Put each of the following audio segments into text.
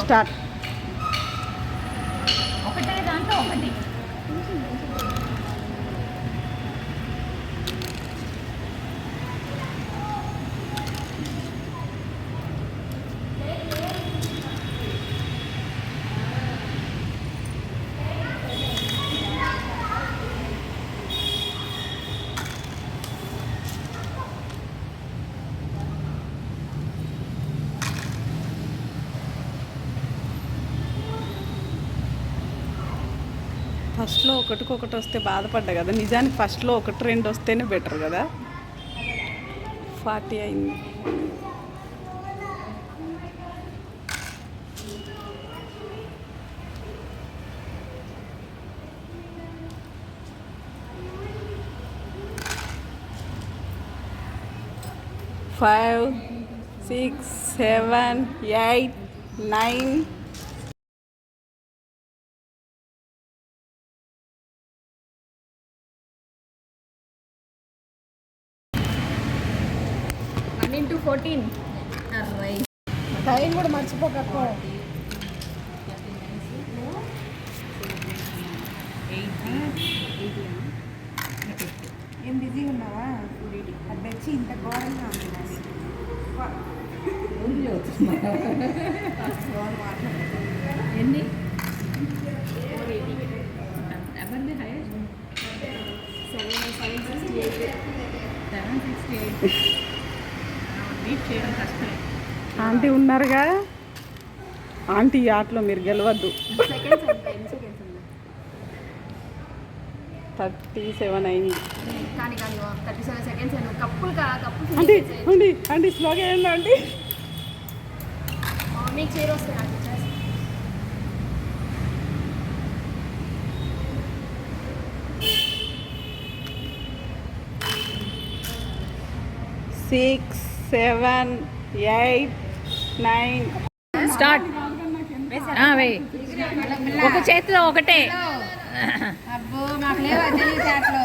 Start. ఒకటే దాంట్లో ఒకటి. ఫస్ట్లో ఒకటికొకటి వస్తే బాధపడ్డా కదా, నిజానికి ఫస్ట్లో ఒకటి రెండు వస్తేనే బెటర్ కదా. 40 అయింది. Five 6 7 8 9 1 into 14. టైం కూడా మర్చిపోక. ఏం బిజీగా ఉన్నావా? అది తెచ్చి ఇంత ఘోరంగా ఉంది. ఎన్ని? 480. ఎవరిది హైయెస్ట్? 768. బీట్ చేయడం కష్టమే. ఆంటీ ఉన్నారుగా, ఆంటీ ఆటలో మీరు గెలవద్దు. 37 అయింది. కానీ 37 seconds కప్పులు అంటే అండి అండి స్లోగా ఏంటో అండి. మీకు చీర వస్తుంది. 6 7 8 9 స్టార్ట్. ఒక చేతిలో ఒకటే. అబ్బో మాకు లేవా తెలియచాట్లు.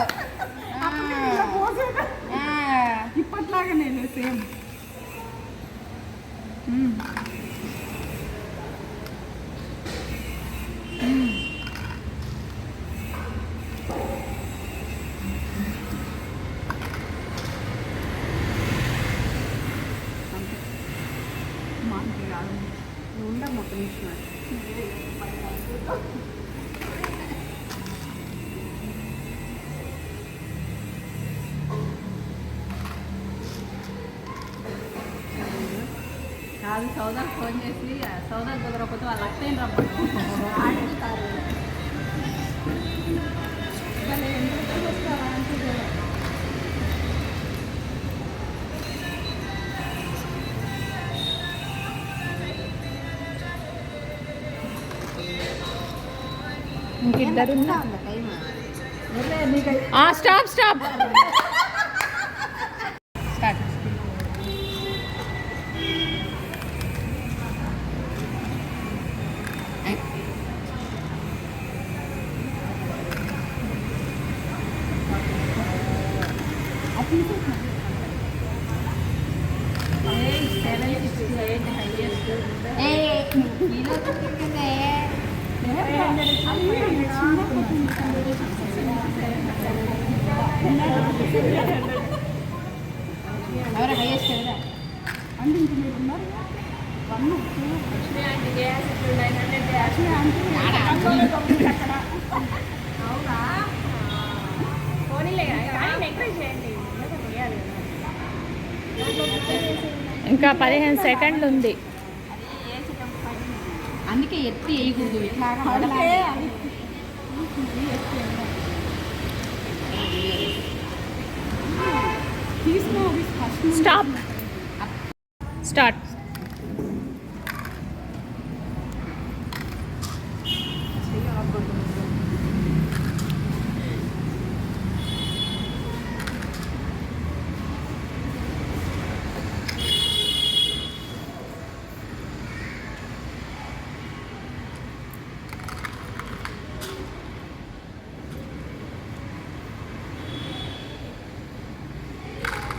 ఇప్పట్లాగా నేను సేమ్. ఉండమ్మా ఒక నిమిషం. కాదు, సౌదాకు ఫోన్ చేసి సౌదాకు కుదరకపోతే వాళ్ళు అట్టేం రమ్మను ఆడుతారు. ఇంకిద్దరు స్టాప్ స్టాప్. ఎవరు హైయెస్ట్ ఎవరా? అంటే ఇంక మీరు ఉన్నారు 1 2 ఇంకా 15 సెకండ్లు ఉంది. అందుకే ఎత్తి వేయకూడదు. ఇట్లా స్టాప్ స్టార్ట్.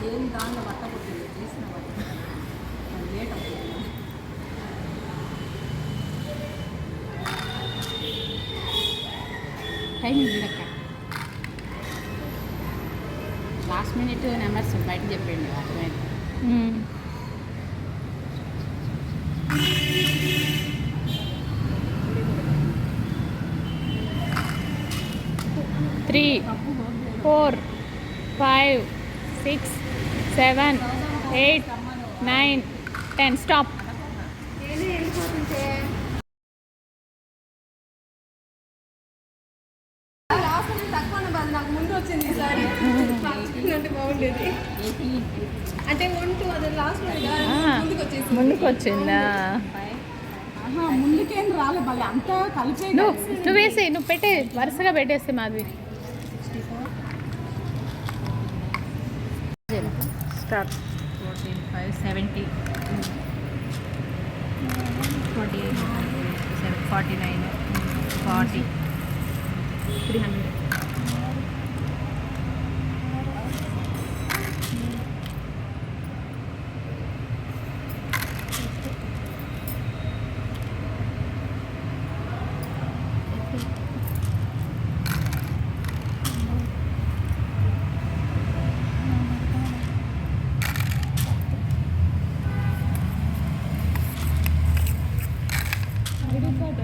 ఏం దానిలో బట్ట పుట్టింది చేసిన లేట్ అవుతుంది. టైమింగ్ చూడక్క. లాస్ట్ మినిట్ నెంబర్స్ బయట చెప్పండి అర్థమైంది. 3, 4, 5, 6, 7, 8, 9, 10. Stop. నేనే వెళ్ళిపోతుంటే లాస్ట్ నుంచి తక్కువ బాధ నాకు ముందు వచ్చింది ఈసారి. అంటే బాగుండేది. అంటే 1, 2 అది లాస్ట్ ముందుకు వచ్చేసి ముందుకు వచ్చిందా? ముందుకేం రాలే మళ్ళీ అంతా కలిపే నువ్వు వేసి నువ్వు పెట్టే వరుసగా పెట్టేస్తే మాధవి. స్టార్ట్. 14, 5, 70, 48, 49, 40, 300.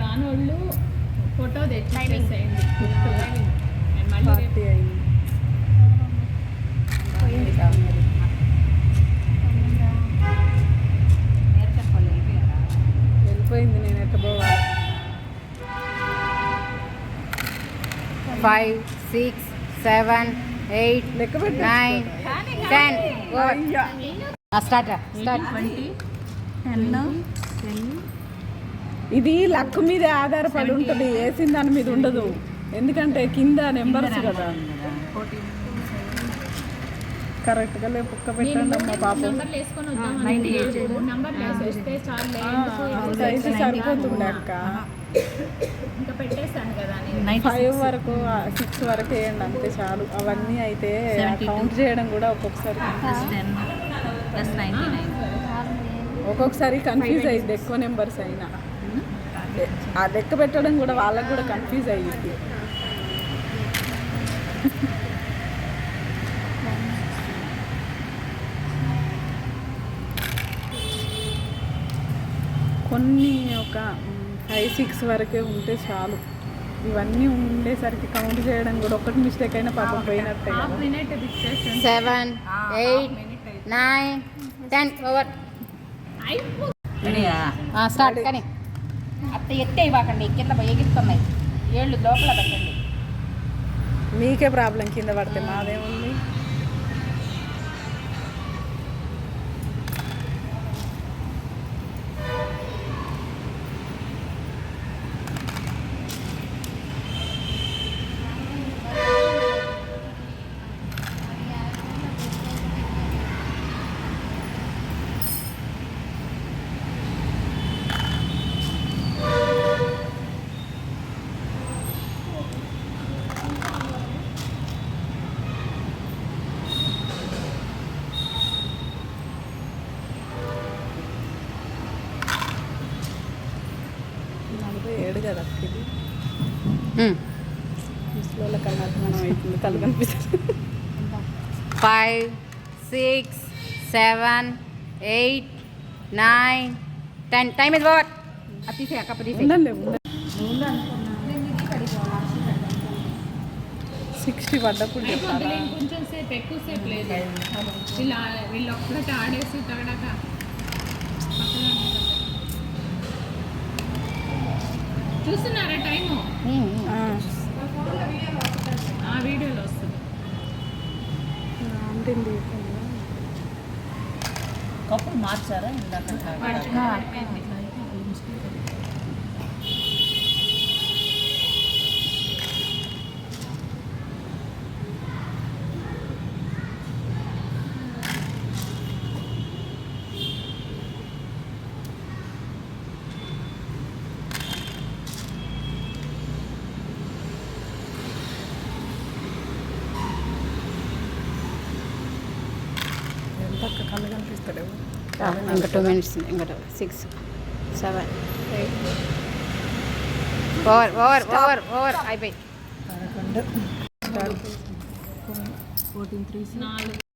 రానోళ్ళు ఫోటో తెచ్చేసేయండి. పార్టీ అయింది. వెళ్ళిపోయింది. నేను ఎట్ట పోవాలి? 5, 6, 7, 8, లెక్క పెట్టు. 9, 10. అయ్యా. స్టార్ట్. 20, 10, ఇది లక్ మీద ఆధారపడి ఉంటుంది, వేసిన దాని మీద ఉండదు. ఎందుకంటే కింద నెంబర్స్ కదా. 14, కరెక్ట్గా కుక్క పెట్టండి అమ్మ పాపం. నంబర్లు వేసుకొని వద్దాం. 98. నంబర్లు వేసేస్తే చాలు. అంత అయితే సరిపోతుంది అక్క. ఇంకా పెట్టేస్తాను కదా నేను. 5 వరకు 6 వరకు వేయండి అంతే చాలు. అవన్నీ అయితే 72. కౌంట్ చేయడం కూడా ఒక్కొక్కసారి plus 10, plus 99. ఒక్కొక్కసారి కన్ఫ్యూజ్ అయ్యింది ఎక్కువ నెంబర్స్ అయినా. ఆ లెక్క పెట్టడం కూడా వాళ్ళకి కూడా కన్ఫ్యూజ్ అయ్యింది. కొన్ని ఒక 5, 6 వరకే ఉంటే చాలు. ఇవన్నీ ఉండేసరికి కౌంట్ చేయడం కూడా ఒకటి మిస్టేక్ అయినా పాపం పోయినట్టే హాఫ్ కదా. మినిట్ పిక్చేస్తాను. 7, 8, 9, 10. ఓవర్. స్టార్ట్. కానీ అత్త ఎత్తే ఇవ్వకండి. కింద ఎగిస్తున్నాయి. ఏళ్ళు లోపల పెట్టండి. మీకే ప్రాబ్లం కింద పడితే, మాదేముంది. ఏడు కదా ఇది ముసలోళ్ళ కన్నా మనం అవుతుంది, కళ్ళు కనిపిస్తుంది. 5, 6, 7, 8, 9, 10. టైం ఇది ఓవర్. అది తీసే కప్పు తీసే. ఉండండి 60 పడ్డప్పుడు చెప్పాలా? అయిపోద్దిలే, ఇంకొంచెం సేపు ఎక్కువసేపు లేదు. వీళ్ళు ఒక్కటి ఆడేసి తగడాక చూస్తున్నారా టైము? ఆ వీడియోలో వస్తుంది. ఉంటుంది. కప్పులు మార్చారా ఇందాక? అయిపోయింది. ఎంత కళ్ళు కనిపిస్తలేవు. ఇంకా 2 minutes. ఇంకా 6, 7, 8. ఓవర్. అయిపోయి. 11 14 3 4